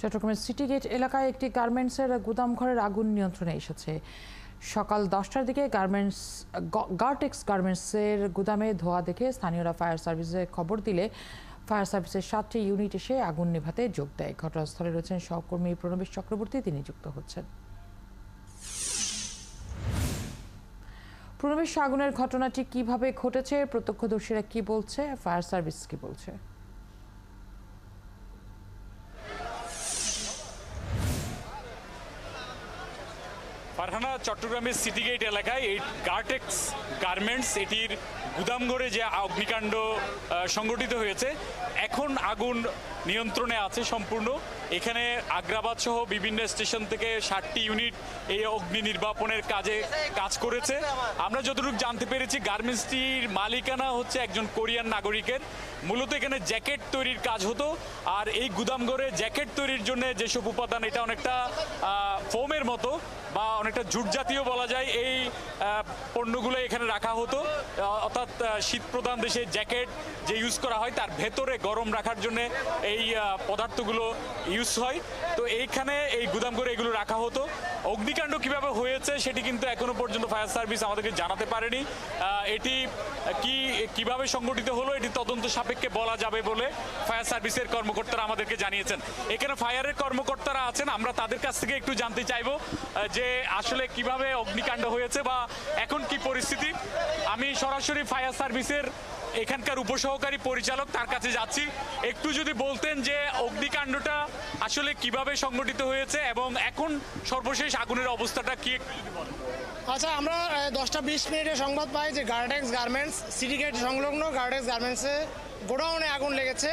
চট্টগ্রামের city gate এলাকায় একটি গার্মেন্টসের গুদামঘরের আগুন নিয়ন্ত্রণে এসেছে। সকাল 10টার দিকে গার্টেক্স গার্মেন্টসের গুদামে ধোঁয়া দেখে স্থানীয়রা ফায়ার সার্ভিসে খবর দিলে ফায়ার সার্ভিসের 7টি ইউনিট এসে আগুন নেভাতে যোগ দেয়। ঘটনাস্থলে রয়েছেন সহকর্মী প্রণবেশ চক্রবর্তী, তিনি যুক্ত হচ্ছেন। প্রণবেশ, আগুনের ঘটনাটি কিভাবে ঘটেছে, প্রত্যক্ষদর্শীরা কি বলছে, ফায়ার সার্ভিস কি বলছে? ফারহানা, চট্টগ্রামের সিটি গেট এলাকায় এই গার্টেক্স গার্মেন্টস এটির গুদামঘরে যে অগ্নিকাণ্ড সংঘটিত হয়েছে, এখন আগুন নিয়ন্ত্রণে আছে সম্পূর্ণ। এখানে আগ্রাবাদ সহ বিভিন্ন স্টেশন থেকে 7টি ইউনিট এই অগ্নি নির্বাপনের কাজ করেছে। আমরা যতটুকু জানতে পেরেছি, গার্মেন্টসটির মালিকানা হচ্ছে একজন কোরিয়ান নাগরিকের। মূলত এখানে জ্যাকেট তৈরির কাজ হতো, আর এই গুদামঘরে জ্যাকেট তৈরির জন্য যেসব উপাদান, এটা অনেকটা ফোমের মতো বা অনেকটা জুট জাতীয় বলা যায়, এই পণ্যগুলো এখানে রাখা হতো। অর্থাৎ শীত প্রধান দেশে জ্যাকেট যে ইউজ করা হয় তার ভেতরে গরম রাখার জন্য এই পদার্থগুলো ইউজ হয়। তো এইখানে এই গুদামঘরে এগুলো রাখা হতো। অগ্নিকাণ্ড কিভাবে হয়েছে সেটি কিন্তু এখনো পর্যন্ত ফায়ার সার্ভিস আমাদেরকে জানাতে পারেনি। এটি কিভাবে সংগঠিত হলো এটি তদন্ত সাপেক্ষে বলা যাবে বলে ফায়ার সার্ভিসের কর্মকর্তারা আমাদেরকে জানিয়েছেন। এখানে ফায়ারের কর্মকর্তারা আছেন, আমরা তাদের কাছ থেকে একটু জানতে চাইবো যে আসলে কিভাবে অগ্নিকাণ্ড হয়েছে বা এখন কি পরিস্থিতি। আমি সরাসরি ফায়ার সার্ভিসের এখানকার উপসহকারী পরিচালক, তার কাছে যাচ্ছি। একটু যদি বলতেন যে অগ্নিকাণ্ডটা আসলে কিভাবে সংগঠিত হয়েছে এবং এখন সর্বশেষ আগুনের অবস্থাটা কি। আচ্ছা, আমরা 10টা 20 মিনিটে সংবাদ পাই যে গার্টেক্স গার্মেন্টস সিটি গেট সংলগ্ন গার্টেক্স গার্মেন্টসে গোডাউনে আগুন লেগেছে।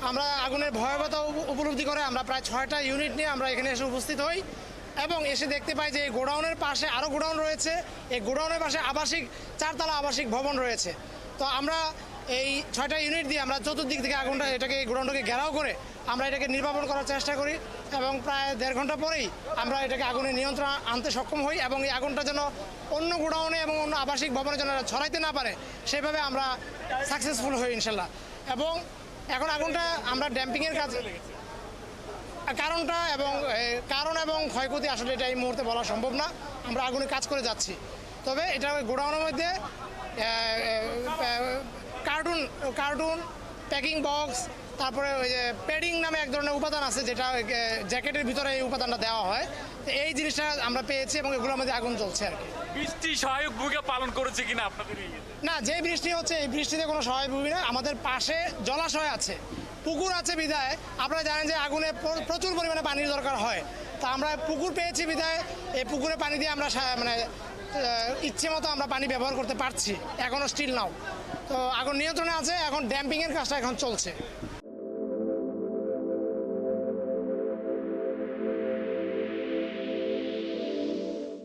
আমরা আগুনের ভয়াবহতা উপলব্ধি করে আমরা প্রায় 6টা ইউনিট নিয়ে আমরা এখানে এসে উপস্থিত হই এবং এসে দেখতে পাই যে এই গোডাউনের পাশে আরও গোডাউন রয়েছে। এই গোডাউনের পাশে 4তলা আবাসিক ভবন রয়েছে। তো আমরা এই 6টা ইউনিট দিয়ে আমরা চতুর্দিক থেকে এই গোডাউনটাকে ঘেরাও করে আমরা এটাকে নির্বাপন করার চেষ্টা করি এবং প্রায় 1.5 ঘন্টা পরেই আমরা এটাকে আগুনের নিয়ন্ত্রণ আনতে সক্ষম হই এবং এই আগুনটা যেন অন্য গোডাউনে এবং অন্য আবাসিক ভবনে যেন ছড়াইতে না পারে সেভাবে আমরা সাকসেসফুল হই ইনশাল্লাহ। এবং এখন আগুনটা আমরা ড্যাম্পিংয়ের কাজ কারণ এবং ক্ষয়ক্ষতি আসলে এটা এই মুহূর্তে বলা সম্ভব না। আমরা আগুনে কাজ করে যাচ্ছি। তবে এটা গোডাউনের মধ্যে কার্টুন প্যাকিং বক্স, তারপরে ওই যে প্যাডিং নামে এক ধরনের উপাদান আছে যেটা জ্যাকেটের ভিতরে এই উপাদানটা দেওয়া হয়। তো এই জিনিসটা আমরা পেয়েছি এবং এগুলোর মধ্যে আগুন চলছে আর কি। বৃষ্টি সহায়ক ভূমিকা পালন করেছে কিনা আপনাদের? না, যে বৃষ্টি হচ্ছে এই বৃষ্টিতে কোনো সহায়ক ভূমিকা। আমাদের পাশে জলাশয় আছে, পুকুর আছে বিধায় আপনারা জানেন যে আগুনে প্রচুর পরিমাণে পানির দরকার হয়। তা আমরা পুকুর পেয়েছি বিধায় এই পুকুরে পানি দিয়ে আমরা ইচ্ছে মতো আমরা পানি ব্যবহার করতে পারছি এখনও স্টিল নাও। তো আগুন নিয়ন্ত্রণে আছে, এখন ড্যাম্পিংয়ের কাজটা এখন চলছে।